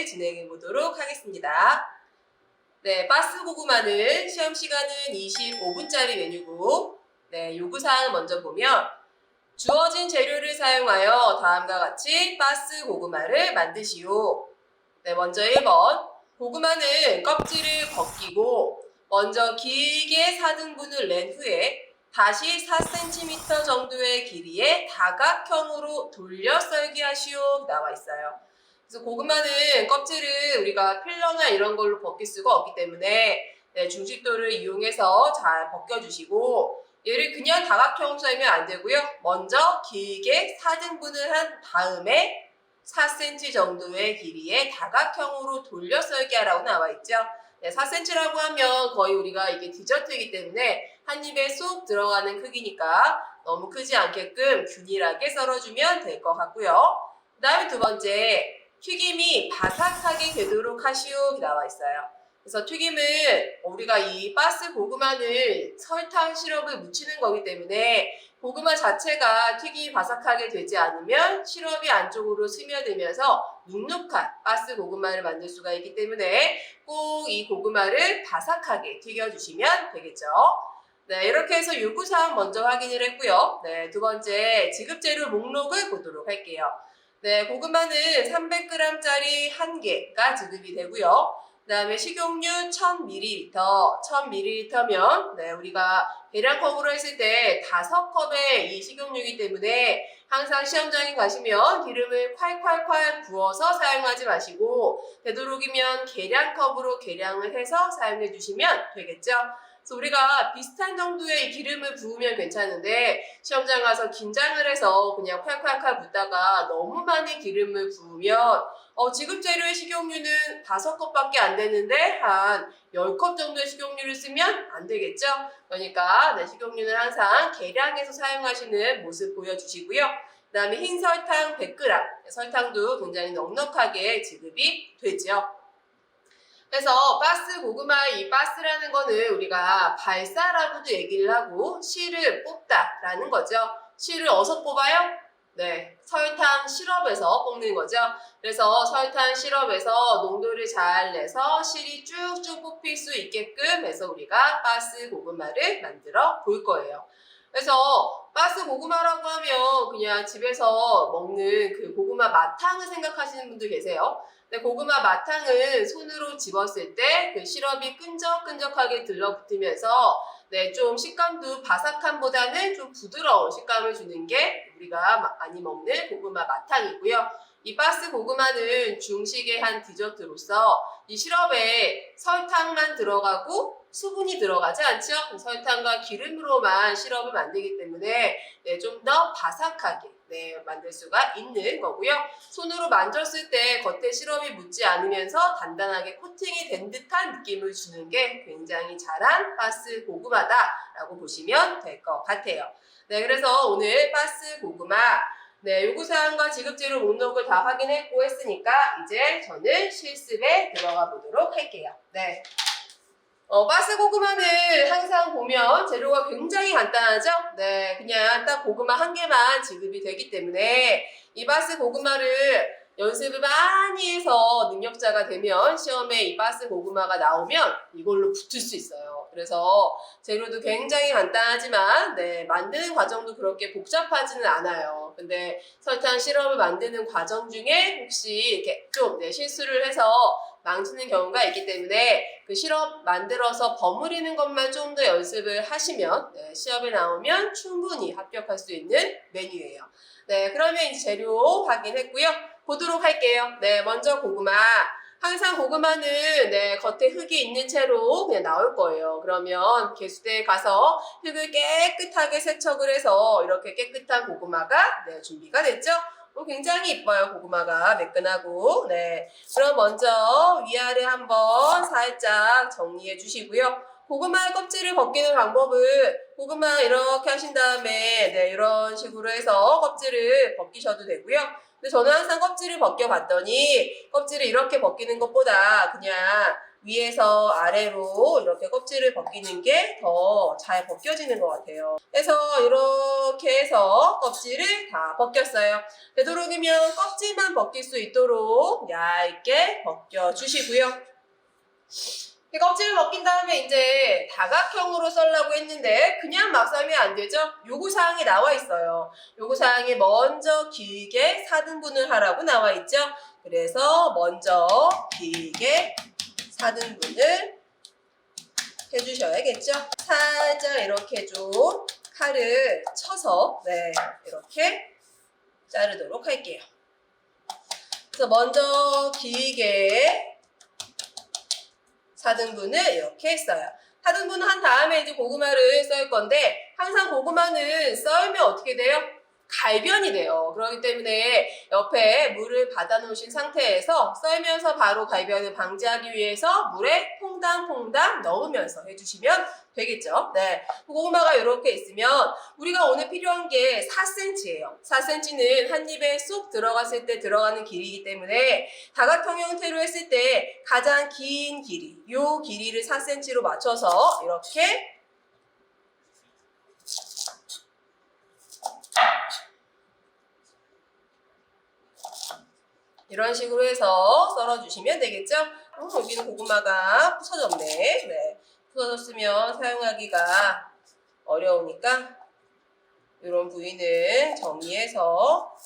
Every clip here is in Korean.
진행해 보도록 하겠습니다. 네, 바스 고구마는 시험 시간은 25분짜리 메뉴고, 네, 요구사항을 먼저 보면 주어진 재료를 사용하여 다음과 같이 바스 고구마를 만드시오. 네, 먼저 1번. 고구마는 껍질을 벗기고 먼저 길게 4등분을 낸 후에 다시 4cm 정도의 길이의 다각형으로 돌려 썰기 하시오 나와 있어요. 그래서 고구마는 껍질을 우리가 필러나 이런 걸로 벗길 수가 없기 때문에 네, 중식도를 이용해서 잘 벗겨주시고 얘를 그냥 다각형으로 썰면 안 되고요. 먼저 길게 4등분을 한 다음에 4cm 정도의 길이의 다각형으로 돌려 썰기 하라고 나와 있죠. 네, 4cm라고 하면 거의 우리가 이게 디저트이기 때문에 한 입에 쏙 들어가는 크기니까 너무 크지 않게끔 균일하게 썰어주면 될 것 같고요. 그 다음에 두 번째, 튀김이 바삭하게 되도록 하시오 나와 있어요. 그래서 튀김은 우리가 이 바스 고구마는 설탕 시럽을 묻히는 거기 때문에 고구마 자체가 튀김이 바삭하게 되지 않으면 시럽이 안쪽으로 스며들면서 눅눅한 바스 고구마를 만들 수가 있기 때문에 꼭 이 고구마를 바삭하게 튀겨주시면 되겠죠. 네, 이렇게 해서 요구사항 먼저 확인을 했고요. 네, 두 번째 지급재료 목록을 보도록 할게요. 네, 고구마는 300g짜리 1개가 지급이 되고요. 그 다음에 식용유 1000ml, 1000ml면 네, 우리가 계량컵으로 했을 때 5컵의 이 식용유이기 때문에 항상 시험장에 가시면 기름을 콸콸콸 부어서 사용하지 마시고 되도록이면 계량컵으로 계량을 해서 사용해 주시면 되겠죠. 그래서 우리가 비슷한 정도의 기름을 부으면 괜찮은데 시험장 가서 긴장을 해서 그냥 콸콸콸 붓다가 너무 많이 기름을 부으면 지급 재료의 식용유는 5컵밖에 안 되는데 한 10컵 정도의 식용유를 쓰면 안 되겠죠? 그러니까 네, 식용유는 항상 계량해서 사용하시는 모습 보여주시고요. 그 다음에 흰 설탕 100g, 설탕도 굉장히 넉넉하게 지급이 되죠. 그래서 바스 고구마의 이 바스라는 거는 우리가 발사라고도 얘기를 하고 씨를 뽑다라는 거죠. 씨를 어디서 뽑아요? 네, 설탕 시럽에서 뽑는 거죠. 그래서 설탕 시럽에서 농도를 잘 내서 실이 쭉쭉 뽑힐 수 있게끔 해서 우리가 바스 고구마를 만들어 볼 거예요. 그래서 바스 고구마라고 하면 그냥 집에서 먹는 그 고구마 마탕을 생각하시는 분들 계세요. 근데 고구마 마탕은 손으로 집었을 때 그 시럽이 끈적끈적하게 들러붙으면서 네, 좀 식감도 바삭함보다는 좀 부드러운 식감을 주는 게 우리가 많이 먹는 고구마 마탕이고요. 이 바스 고구마는 중식의 한 디저트로서 이 시럽에 설탕만 들어가고 수분이 들어가지 않죠? 설탕과 기름으로만 시럽을 만들기 때문에 네, 좀 더 바삭하게 네, 만들 수가 있는 거고요. 손으로 만졌을 때 겉에 시럽이 묻지 않으면서 단단하게 코팅이 된 듯한 느낌을 주는 게 굉장히 잘한 바스 고구마다라고 보시면 될 것 같아요. 네, 그래서 오늘 바스 고구마 네, 요구사항과 지급재료 목록을 다 확인했고 했으니까 이제 저는 실습에 들어가 보도록 할게요. 네. 바스 고구마는 항상 보면 재료가 굉장히 간단하죠? 네, 그냥 딱 고구마 한 개만 지급이 되기 때문에 이 바스 고구마를 연습을 많이 해서 능력자가 되면 시험에 이 바스 고구마가 나오면 이걸로 붙을 수 있어요. 그래서 재료도 굉장히 간단하지만 네, 만드는 과정도 그렇게 복잡하지는 않아요. 근데 설탕 시럽을 만드는 과정 중에 혹시 이렇게 좀 네, 실수를 해서 망치는 경우가 있기 때문에 그 시럽 만들어서 버무리는 것만 좀 더 연습을 하시면 네, 시험에 나오면 충분히 합격할 수 있는 메뉴예요. 네, 그러면 이제 재료 확인했고요. 보도록 할게요. 네, 먼저 고구마. 항상 고구마는 네, 겉에 흙이 있는 채로 그냥 나올 거예요. 그러면 개수대에 가서 흙을 깨끗하게 세척을 해서 이렇게 깨끗한 고구마가 네, 준비가 됐죠? 굉장히 이뻐요. 고구마가 매끈하고. 네, 그럼 먼저 위아래 한번 살짝 정리해 주시고요. 고구마 껍질을 벗기는 방법을 고구마 이렇게 하신 다음에 네, 이런 식으로 해서 껍질을 벗기셔도 되고요. 근데 저는 항상 껍질을 벗겨봤더니 껍질을 이렇게 벗기는 것보다 그냥 위에서 아래로 이렇게 껍질을 벗기는 게 더 잘 벗겨지는 것 같아요. 그래서 이렇게 해서 껍질을 다 벗겼어요. 되도록이면 껍질만 벗길 수 있도록 얇게 벗겨주시고요. 껍질을 벗긴 다음에 이제 다각형으로 썰라고 했는데 그냥 막 썰면 안 되죠? 요구사항이 나와 있어요. 요구사항에 먼저 길게 4등분을 하라고 나와 있죠? 그래서 먼저 길게 4등분을 해주셔야겠죠? 살짝 이렇게 좀 칼을 쳐서 이렇게 자르도록 할게요. 그래서 먼저 길게 4등분을 이렇게 했어요. 4등분을 한 다음에 이제 고구마를 썰 건데 항상 고구마는 썰면 어떻게 돼요? 갈변이 돼요. 그렇기 때문에 옆에 물을 받아 놓으신 상태에서 썰면서 바로 갈변을 방지하기 위해서 물에 퐁당퐁당 넣으면서 해주시면 되겠죠. 네, 고구마가 이렇게 있으면 우리가 오늘 필요한 게 4cm예요. 4cm는 한 입에 쏙 들어갔을 때 들어가는 길이기 때문에 다각형 형태로 했을 때 가장 긴 길이, 요 길이를 4cm로 맞춰서 이렇게 이런 식으로 해서 썰어주시면 되겠죠? 여기는 고구마가 부서졌네. 네, 부서졌으면 사용하기가 어려우니까 이런 부위는 정리해서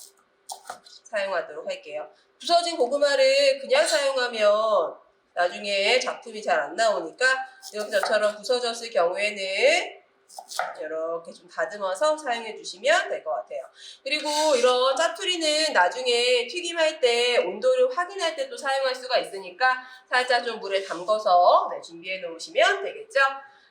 사용하도록 할게요. 부서진 고구마를 그냥 사용하면 나중에 작품이 잘 안 나오니까 이렇게 저처럼 부서졌을 경우에는 이렇게 좀 다듬어서 사용해 주시면 될 것 같아요. 그리고 이런 짜투리는 나중에 튀김할 때 온도를 확인할 때 또 사용할 수가 있으니까 살짝 좀 물에 담궈서 준비해 놓으시면 되겠죠.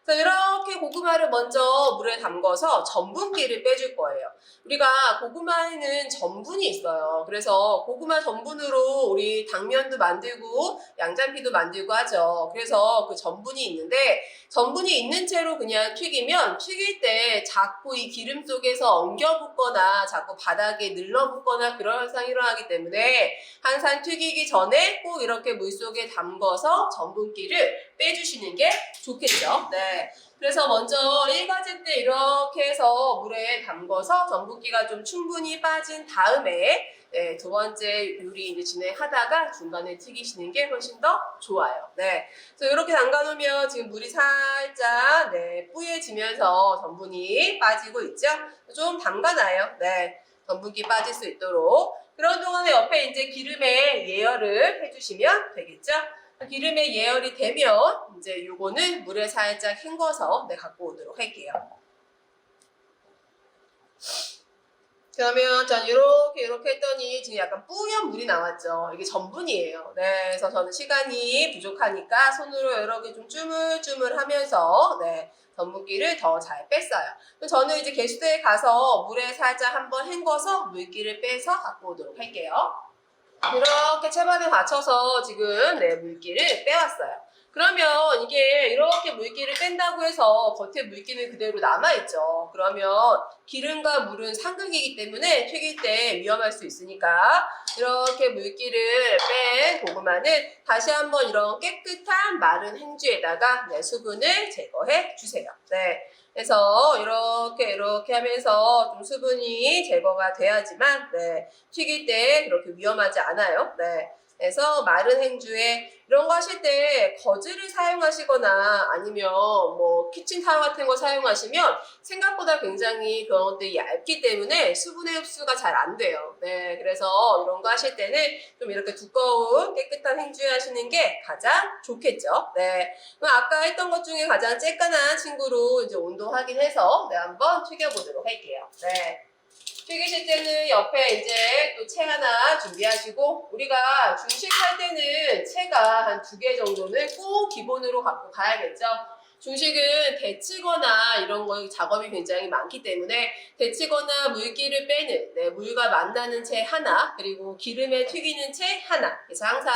그래서 이렇게 고구마를 먼저 물에 담궈서 전분기를 빼줄 거예요. 우리가 고구마에는 전분이 있어요. 그래서 고구마 전분으로 우리 당면도 만들고 양장피도 만들고 하죠. 그래서 그 전분이 있는데 전분이 있는 채로 그냥 튀기면 튀길 때 자꾸 이 기름 속에서 엉겨붙거나 자꾸 바닥에 늘러붙거나 그런 현상이 일어나기 때문에 항상 튀기기 전에 꼭 이렇게 물속에 담궈서 전분기를 빼주시는 게 좋겠죠. 네. 그래서 먼저 1과제 때 이렇게 해서 물에 담궈서 전분기가 좀 충분히 빠진 다음에 두 번째 요리 이제 진행하다가 중간에 튀기시는 게 훨씬 더 좋아요. 네. 그래서 이렇게 담가 놓으면 지금 물이 살짝 뿌얘지면서 전분이 빠지고 있죠. 좀 담가놔요. 네. 전분기 빠질 수 있도록. 그런 동안에 옆에 이제 기름에 예열을 해주시면 되겠죠. 기름에 예열이 되면 이제 요거는 물에 살짝 헹궈서 갖고 오도록 할게요. 그러면 전 이렇게 했더니 지금 약간 뿌연 물이 나왔죠. 이게 전분이에요. 네, 그래서 저는 시간이 부족하니까 손으로 이렇게 좀 쭈물쭈물 하면서 전분기를 더 잘 뺐어요. 저는 이제 개수대에 가서 물에 살짝 한번 헹궈서 물기를 빼서 갖고 오도록 할게요. 이렇게 채반에 맞춰서 지금 물기를 빼왔어요. 그러면 이게 이렇게 물기를 뺀다고 해서 겉에 물기는 그대로 남아있죠. 그러면 기름과 물은 상극이기 때문에 튀길 때 위험할 수 있으니까 이렇게 물기를 뺀 고구마는 다시 한번 이런 깨끗한 마른 행주에다가 수분을 제거해 주세요. 네. 그래서 이렇게 하면서 좀 수분이 제거가 돼야지만 튀길 때 그렇게 위험하지 않아요. 네. 그래서 마른 행주에 이런 거 하실 때 거즈를 사용하시거나 아니면 뭐 키친타워 같은 거 사용하시면 생각보다 굉장히 그런 것들이 얇기 때문에 수분의 흡수가 잘 안 돼요. 네, 그래서 이런 거 하실 때는 좀 이렇게 두꺼운 깨끗한 행주에 하시는 게 가장 좋겠죠. 네, 그럼 아까 했던 것 중에 가장 쬐끈한 친구로 이제 온도 확인해서 한번 튀겨보도록 할게요. 네. 튀기실 때는 옆에 이제 또 채 하나 준비하시고 우리가 중식할 때는 채가 한 2개 정도는 꼭 기본으로 갖고 가야겠죠. 중식은 데치거나 이런 거 작업이 굉장히 많기 때문에 데치거나 물기를 빼는 물과 만나는 채 하나 그리고 기름에 튀기는 채 하나 그래서 항상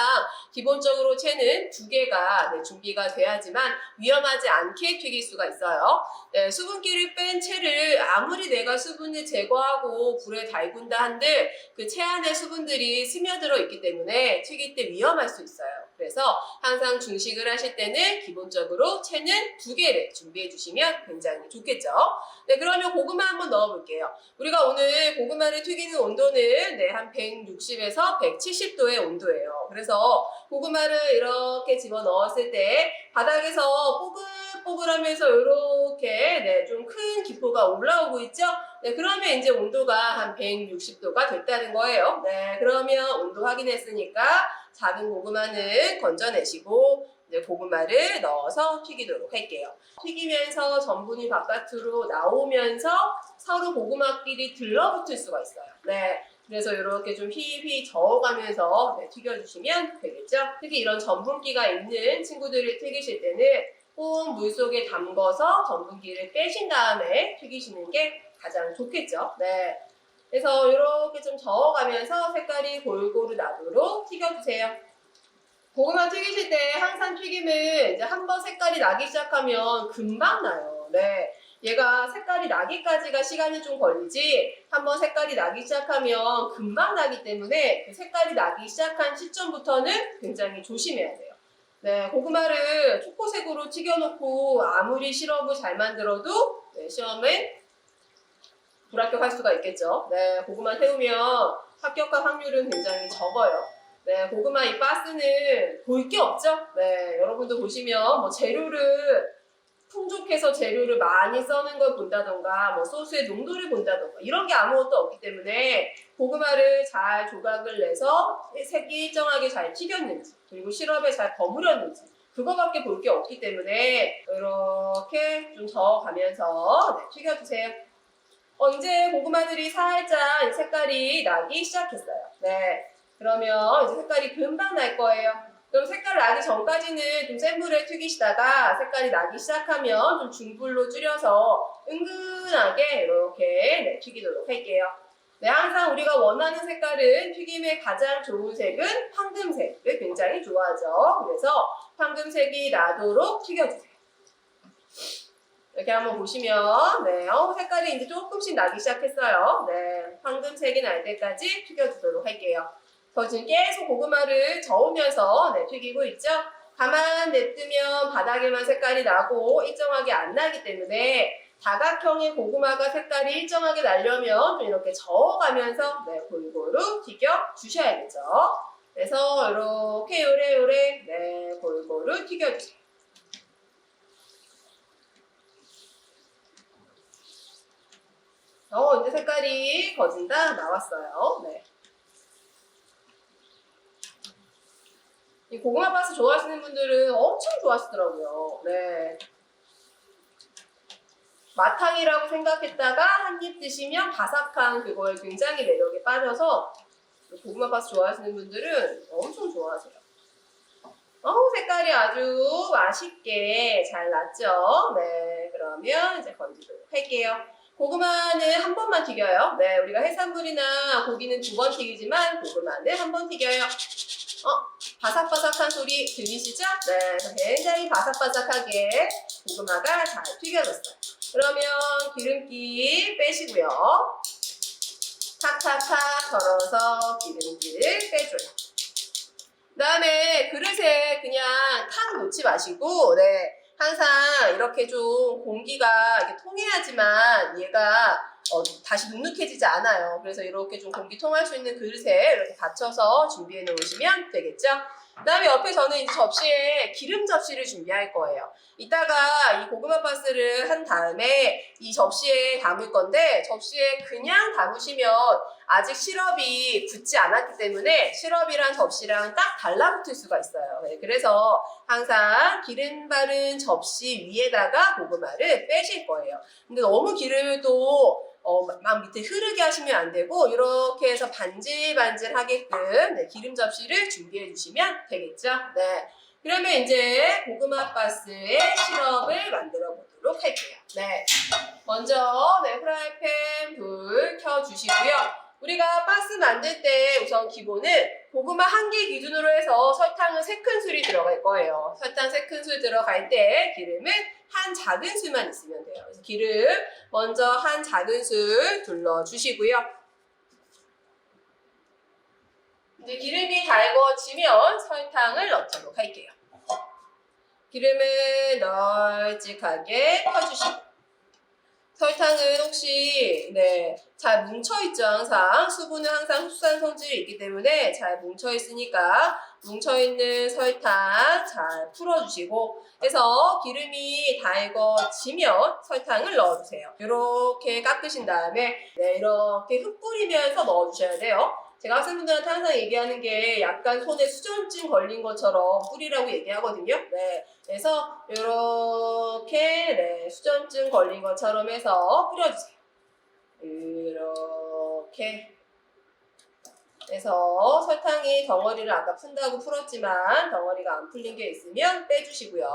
기본적으로 채는 2개가 준비가 돼야지만 위험하지 않게 튀길 수가 있어요. 수분기를 뺀 채를 아무리 내가 수분을 제거하고 불에 달군다 한들 그 채 안에 수분들이 스며들어 있기 때문에 튀길 때 위험할 수 있어요. 그래서 항상 중식을 하실 때는 기본적으로 채는 2개를 준비해 주시면 굉장히 좋겠죠. 네, 그러면 고구마 한번 넣어볼게요. 우리가 오늘 고구마를 튀기는 온도는 한 160에서 170도의 온도예요. 그래서 고구마를 이렇게 집어 넣었을 때 바닥에서 뽀글뽀글하면서 이렇게 좀 큰 기포가 올라오고 있죠? 네, 그러면 이제 온도가 한 160도가 됐다는 거예요. 네, 그러면 온도 확인했으니까 작은 고구마는 건져내시고 이제 고구마를 넣어서 튀기도록 할게요. 튀기면서 전분이 바깥으로 나오면서 서로 고구마끼리 들러붙을 수가 있어요. 네, 그래서 이렇게 좀 휘휘 저어가면서 튀겨주시면 되겠죠. 특히 이런 전분기가 있는 친구들을 튀기실 때는 꼭 물속에 담궈서 전분기를 빼신 다음에 튀기시는 게 가장 좋겠죠. 네, 그래서 이렇게 좀 저어가면서 색깔이 골고루 나도록 튀겨주세요. 고구마 튀기실 때 항상 튀김을 이제 한번 색깔이 나기 시작하면 금방 나요. 네, 얘가 색깔이 나기까지가 시간이 좀 걸리지 한번 색깔이 나기 시작하면 금방 나기 때문에 그 색깔이 나기 시작한 시점부터는 굉장히 조심해야 돼요. 네, 고구마를 초코색으로 튀겨놓고 아무리 시럽을 잘 만들어도 시험에 불합격할 수가 있겠죠. 네, 고구마 태우면 합격할 확률은 굉장히 적어요. 네, 고구마 이 가스는 볼 게 없죠. 네, 여러분도 보시면 뭐 재료를 풍족해서 재료를 많이 써는 걸 본다던가 뭐 소스의 농도를 본다던가 이런 게 아무것도 없기 때문에 고구마를 잘 조각을 내서 색이 일정하게 잘 튀겼는지 그리고 시럽에 잘 버무렸는지 그거밖에 볼 게 없기 때문에 이렇게 좀 저어가면서 튀겨주세요. 이제 고구마들이 살짝 색깔이 나기 시작했어요. 네, 그러면 이제 색깔이 금방 날 거예요. 그럼 색깔 나기 전까지는 좀 센 불에 튀기시다가 색깔이 나기 시작하면 좀 중불로 줄여서 은근하게 이렇게 튀기도록 할게요. 네, 항상 우리가 원하는 색깔은 튀김의 가장 좋은 색은 황금색을 굉장히 좋아하죠. 그래서 황금색이 나도록 튀겨주세요. 이렇게 한번 보시면 색깔이 이제 조금씩 나기 시작했어요. 네, 황금색이 날 때까지 튀겨주도록 할게요. 저 지금 계속 고구마를 저으면서 튀기고 있죠. 가만 냅두면 바닥에만 색깔이 나고 일정하게 안 나기 때문에 다각형의 고구마가 색깔이 일정하게 나려면 좀 이렇게 저어가면서 골고루 튀겨 주셔야겠죠. 그래서 이렇게 요래요래 골고루 튀겨주세요. 이제 색깔이 거진다 나왔어요. 네. 이 고구마 파스 좋아하시는 분들은 엄청 좋아하시더라고요. 네. 마탕이라고 생각했다가 한 입 드시면 바삭한 그거에 굉장히 매력에 빠져서 고구마 파스 좋아하시는 분들은 엄청 좋아하세요. 색깔이 아주 맛있게 잘 났죠? 네, 그러면 이제 건지도록 할게요. 고구마는 한 번만 튀겨요. 네, 우리가 해산물이나 고기는 2번 튀기지만 고구마는 한 번 튀겨요. 바삭바삭한 소리 들리시죠? 네, 굉장히 바삭바삭하게 고구마가 잘 튀겨졌어요. 그러면 기름기 빼시고요. 탁탁탁 덜어서 기름기를 빼줘요. 그 다음에 그릇에 그냥 탁 놓지 마시고, 항상 이렇게 좀 공기가 이렇게 통해야지만 얘가 다시 눅눅해지지 않아요. 그래서 이렇게 좀 공기 통할 수 있는 그릇에 이렇게 받쳐서 준비해 놓으시면 되겠죠? 그 다음에 옆에 저는 이제 접시에 기름 접시를 준비할 거예요. 이따가 이 고구마 파스를 한 다음에 이 접시에 담을 건데 접시에 그냥 담으시면 아직 시럽이 굳지 않았기 때문에 시럽이랑 접시랑 딱 달라붙을 수가 있어요. 그래서 항상 기름 바른 접시 위에다가 고구마를 빼실 거예요. 근데 너무 기름을 또 막 밑에 흐르게 하시면 안 되고 이렇게 해서 반질반질하게끔 기름 접시를 준비해 주시면 되겠죠. 네. 그러면 이제 고구마 파스의 시럽을 만들어 보도록 할게요. 네. 먼저 프라이팬 불 켜주시고요. 우리가 파스 만들 때 우선 기본은 고구마 1개 기준으로 해서 설탕은 3큰술이 들어갈 거예요. 설탕 3큰술 들어갈 때 기름은 한 작은술만 있으면 돼요. 그래서 기름 먼저 한 작은술 둘러주시고요. 이제 기름이 달궈지면 설탕을 넣도록 할게요. 기름을 널찍하게 펴주시고 설탕은 혹시 잘 뭉쳐있죠. 항상 수분은 항상 흡수한 성질이 있기 때문에 잘 뭉쳐있으니까 뭉쳐있는 설탕 잘 풀어주시고 해서 기름이 달궈지면 설탕을 넣어주세요. 이렇게 깎으신 다음에 이렇게 흙 뿌리면서 넣어주셔야 돼요. 제가 학생분들한테 항상 얘기하는 게 약간 손에 수전증 걸린 것처럼 뿌리라고 얘기하거든요. 그래서 이렇게 수전증 걸린 것처럼 해서 뿌려주세요. 이렇게 해서 설탕이 덩어리를 아까 푼다고 풀었지만 덩어리가 안 풀린 게 있으면 빼주시고요.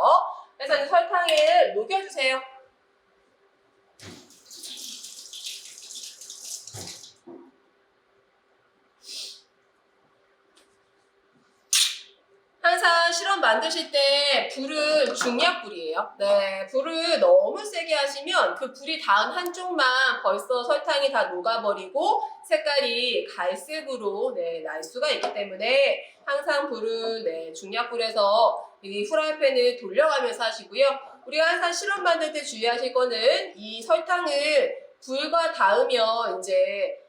그래서 이제 설탕을 녹여주세요. 항상 시럽 만드실 때 불은 중약불이에요. 불을 너무 세게 하시면 그 불이 닿은 한쪽만 벌써 설탕이 다 녹아버리고 색깔이 갈색으로 날 수가 있기 때문에 항상 불을 중약불에서 이 프라이팬을 돌려가면서 하시고요. 우리가 항상 시럽 만들 때 주의하실 거는 이 설탕을 불과 닿으면 이제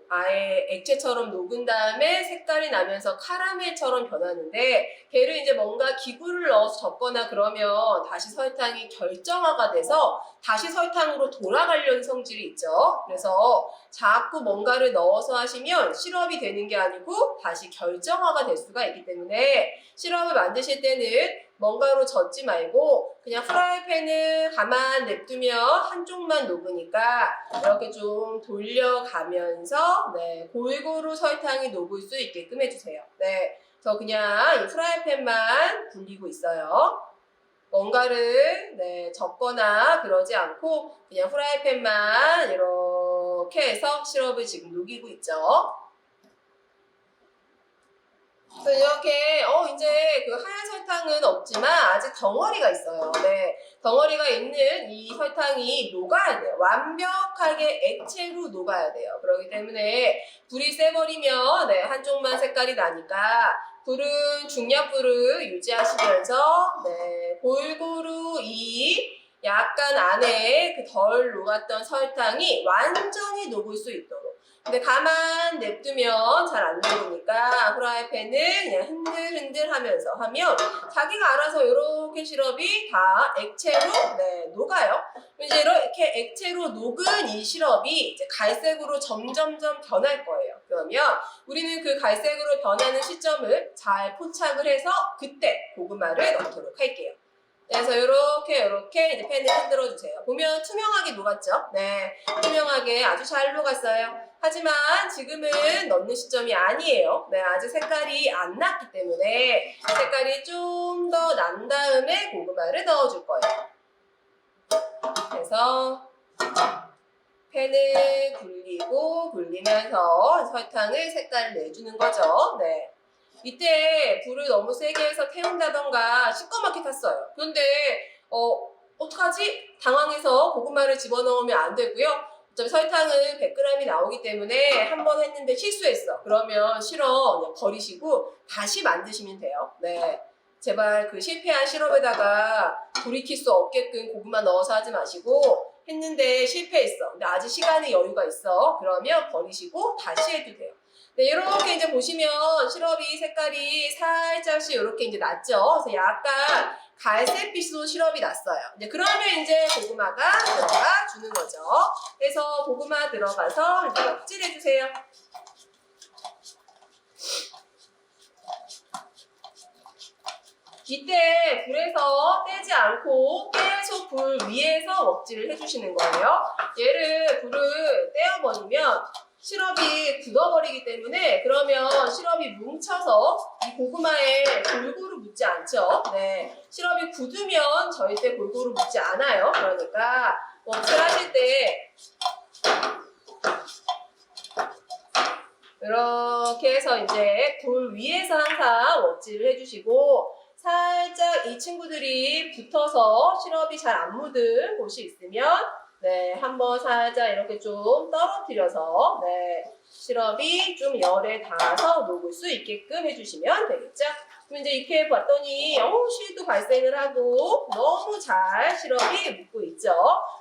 아예 액체처럼 녹은 다음에 색깔이 나면서 카라멜처럼 변하는데 걔를 이제 뭔가 기구를 넣어서 적거나 그러면 다시 설탕이 결정화가 돼서 다시 설탕으로 돌아가려는 성질이 있죠. 그래서 자꾸 뭔가를 넣어서 하시면 시럽이 되는 게 아니고 다시 결정화가 될 수가 있기 때문에 시럽을 만드실 때는 뭔가로 젓지 말고 그냥 프라이팬을 가만 냅두면 한쪽만 녹으니까 이렇게 좀 돌려가면서 골고루 설탕이 녹을 수 있게끔 해주세요. 저 그냥 이 프라이팬만 굴리고 있어요. 뭔가를 젓거나 그러지 않고 그냥 프라이팬만 이렇게 해서 시럽을 지금 녹이고 있죠. 그래서 이렇게 이제 그 하얀 설탕은 없지만 아직 덩어리가 있어요. 덩어리가 있는 이 설탕이 녹아야 돼요. 완벽하게 액체로 녹아야 돼요. 그렇기 때문에 불이 세버리면 한쪽만 색깔이 나니까 불은 중약불을 유지하시면서 골고루 이 약간 안에 그 덜 녹았던 설탕이 완전히 녹을 수 있도록. 근데 가만 냅두면 잘 안 녹으니까 프라이팬을 그냥 흔들흔들 하면서 하면 자기가 알아서 이렇게 시럽이 다 액체로 녹아요. 이제 이렇게 액체로 녹은 이 시럽이 이제 갈색으로 점점점 변할 거예요. 그러면 우리는 그 갈색으로 변하는 시점을 잘 포착을 해서 그때 고구마를 넣도록 할게요. 그래서 이렇게 이제 팬을 흔들어 주세요. 보면 투명하게 녹았죠? 투명하게 아주 잘 녹았어요. 하지만 지금은 넣는 시점이 아니에요. 아직 색깔이 안 났기 때문에 색깔이 좀 더 난 다음에 고구마를 넣어줄 거예요. 그래서 팬을 굴리면서 설탕을 색깔을 내주는 거죠. 이때 불을 너무 세게 해서 태운다던가 시꺼멓게 탔어요. 그런데 어떡하지? 당황해서 고구마를 집어넣으면 안 되고요. 어차피 설탕은 100g이 나오기 때문에 한 번 했는데 실수했어. 그러면 시럽 그냥 버리시고 다시 만드시면 돼요. 제발 그 실패한 시럽에다가 돌이킬 수 없게끔 고구마 넣어서 하지 마시고 했는데 실패했어. 근데 아직 시간의 여유가 있어. 그러면 버리시고 다시 해도 돼요. 이렇게 이제 보시면 시럽이 색깔이 살짝씩 이렇게 이제 났죠. 그래서 약간 갈색빛으로 시럽이 났어요. 그러면 이제 고구마가 들어가 주는 거죠. 그래서 고구마 들어가서 이제 껍질 해주세요. 이때 불에서 떼지 않고 계속 불 위에서 먹질을 해주시는 거예요. 얘를 불을 떼어버리면 시럽이 굳어버리기 때문에 그러면 시럽이 뭉쳐서 이 고구마에 골고루 묻지 않죠. 시럽이 굳으면 절대 골고루 묻지 않아요. 그러니까 먹질 하실 때 이렇게 해서 이제 불 위에서 항상 먹질을 해주시고 살짝 이 친구들이 붙어서 시럽이 잘 안 묻은 곳이 있으면 네, 한번 살짝 이렇게 좀 떨어뜨려서 네, 시럽이 좀 열에 닿아서 녹을 수 있게끔 해주시면 되겠죠? 그럼 이제 이렇게 봤더니 실도 발생을 하고 너무 잘 시럽이 묻고 있죠?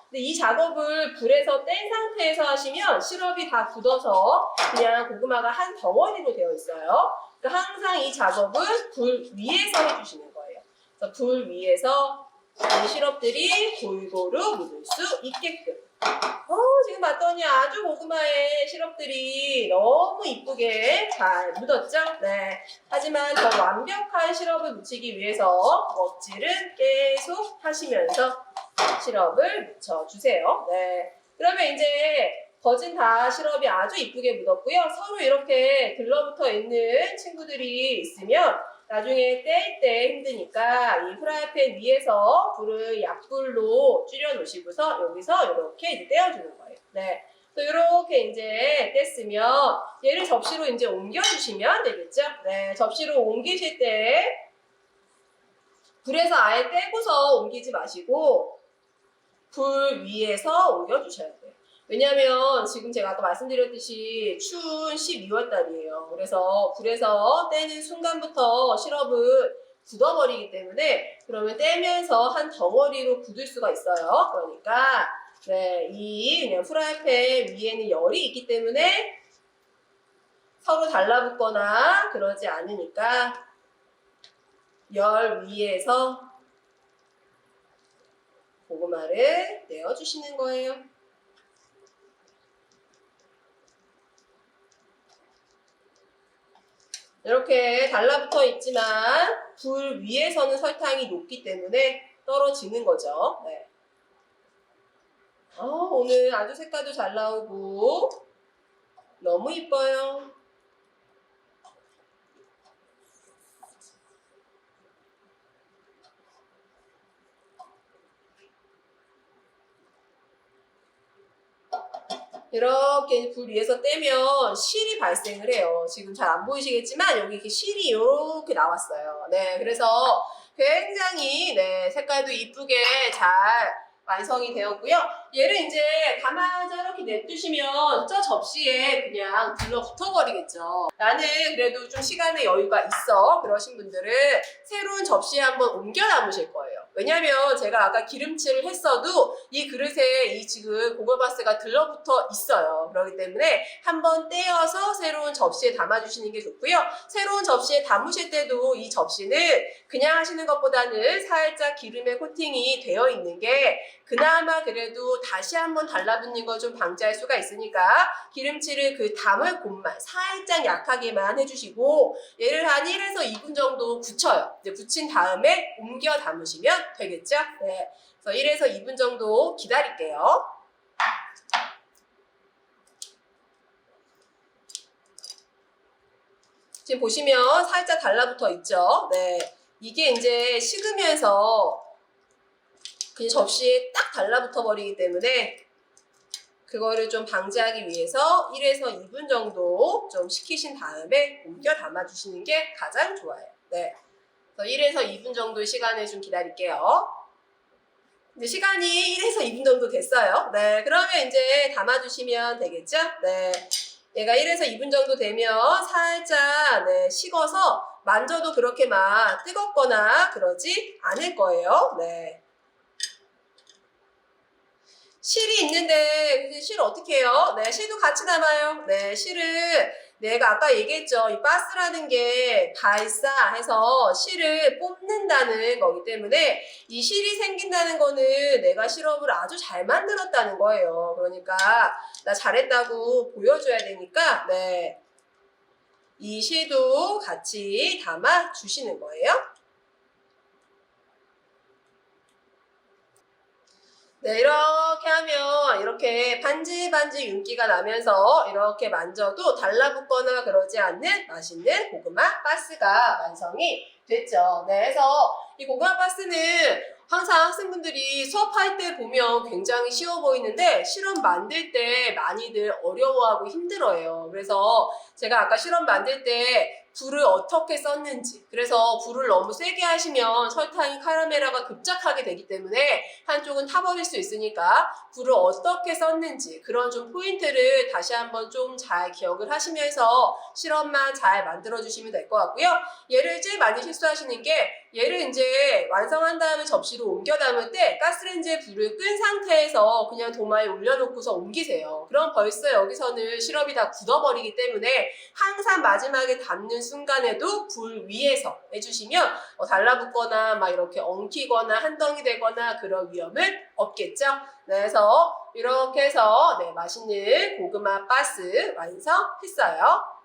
근데 이 작업을 불에서 뗀 상태에서 하시면 시럽이 다 굳어서 그냥 고구마가 한 덩어리로 되어 있어요. 그러니까 항상 이 작업은 불 위에서 해주시는 거예요. 그래서 불 위에서 이 시럽들이 골고루 묻을 수 있게끔. 지금 봤더니 아주 고구마의 시럽들이 너무 이쁘게 잘 묻었죠? 네. 하지만 더 완벽한 시럽을 묻히기 위해서 먹질은 계속 하시면서 시럽을 묻혀주세요. 네. 그러면 이제 거진 다 시럽이 아주 이쁘게 묻었고요. 서로 이렇게 들러붙어 있는 친구들이 있으면 나중에 뗄 때 힘드니까 이 프라이팬 위에서 불을 약불로 줄여 놓으시고서 여기서 이렇게 이제 떼어주는 거예요. 네. 또 이렇게 이제 뗐으면 얘를 접시로 이제 옮겨주시면 되겠죠? 네. 접시로 옮기실 때 불에서 아예 떼고서 옮기지 마시고 불 위에서 옮겨주셔야 돼요. 왜냐하면 지금 제가 아까 말씀드렸듯이 추운 12월 달이에요. 그래서 불에서 떼는 순간부터 시럽은 굳어버리기 때문에 그러면 떼면서 한 덩어리로 굳을 수가 있어요. 그러니까 네, 이 그냥 프라이팬 위에는 열이 있기 때문에 서로 달라붙거나 그러지 않으니까 열 위에서 고구마를 내어주시는 거예요. 이렇게 달라붙어 있지만 불 위에서는 설탕이 녹기 때문에 떨어지는 거죠. 네. 오늘 아주 색깔도 잘 나오고 너무 이뻐요. 이렇게 불 위에서 떼면 실이 발생을 해요. 지금 잘 안 보이시겠지만 여기 이렇게 실이 이렇게 나왔어요. 네, 그래서 굉장히 네, 색깔도 이쁘게 잘 완성이 되었고요. 얘를 이제 가만히 이렇게 냅두시면 저 접시에 그냥 들러붙어 버리겠죠. 나는 그래도 좀 시간의 여유가 있어 그러신 분들은 새로운 접시에 한번 옮겨 담으실 거예요. 왜냐면 제가 아까 기름칠을 했어도 이 그릇에 이 지금 고구마스가 들러붙어 있어요. 그렇기 때문에 한번 떼어서 새로운 접시에 담아주시는 게 좋고요. 새로운 접시에 담으실 때도 이 접시는 그냥 하시는 것보다는 살짝 기름에 코팅이 되어 있는 게 그나마 그래도 다시 한번 달라붙는 거 좀 방지할 수가 있으니까 기름칠을 그 담을 곳만 살짝 약하게만 해주시고 얘를 한 1에서 2분 정도 굳혀요. 이제 굳힌 다음에 옮겨 담으시면 되겠죠? 네. 그래서 1에서 2분 정도 기다릴게요. 지금 보시면 살짝 달라붙어 있죠? 네. 이게 이제 식으면서 그냥 접시에 딱 달라붙어 버리기 때문에 그거를 좀 방지하기 위해서 1에서 2분 정도 좀 식히신 다음에 옮겨 담아주시는 게 가장 좋아요. 네. 그래서 1에서 2분 정도 시간을 좀 기다릴게요. 이제 시간이 1에서 2분 정도 됐어요. 네. 그러면 이제 담아주시면 되겠죠? 네. 얘가 1에서 2분 정도 되면 살짝 네, 식어서 만져도 그렇게 막 뜨겁거나 그러지 않을 거예요. 네. 실이 있는데 실 어떻게 해요? 네, 실도 같이 담아요. 네, 실을 내가 아까 얘기했죠. 이 바스라는 게 발사해서 실을 뽑는다는 거기 때문에 이 실이 생긴다는 거는 내가 시럽을 아주 잘 만들었다는 거예요. 그러니까 나 잘했다고 보여줘야 되니까 네, 이 실도 같이 담아 주시는 거예요. 네, 이렇게 하면 이렇게 반질반질 윤기가 나면서 이렇게 만져도 달라붙거나 그러지 않는 맛있는 고구마 바스가 완성이 됐죠. 네, 그래서 이 고구마 바스는 항상 학생분들이 수업할 때 보면 굉장히 쉬워 보이는데 실험 만들 때 많이들 어려워하고 힘들어해요. 그래서 제가 아까 실험 만들 때 불을 어떻게 썼는지. 그래서 불을 너무 세게 하시면 설탕이 카라멜화가 급작하게 되기 때문에 한쪽은 타버릴 수 있으니까 불을 어떻게 썼는지 그런 좀 포인트를 다시 한번 좀 잘 기억을 하시면서 실험만 잘 만들어 주시면 될 것 같고요. 얘를 제일 많이 실수하시는 게 얘를 이제 완성한 다음에 접시로 옮겨 담을 때 가스레인지에 불을 끈 상태에서 그냥 도마에 올려놓고서 옮기세요. 그럼 벌써 여기서는 시럽이 다 굳어버리기 때문에 항상 마지막에 담는 순간에도 불 위에서 해주시면 달라붙거나 막 이렇게 엉키거나 한 덩이 되거나 그런 위험은 없겠죠. 네, 그래서 이렇게 해서 맛있는 고구마 바스 완성했어요.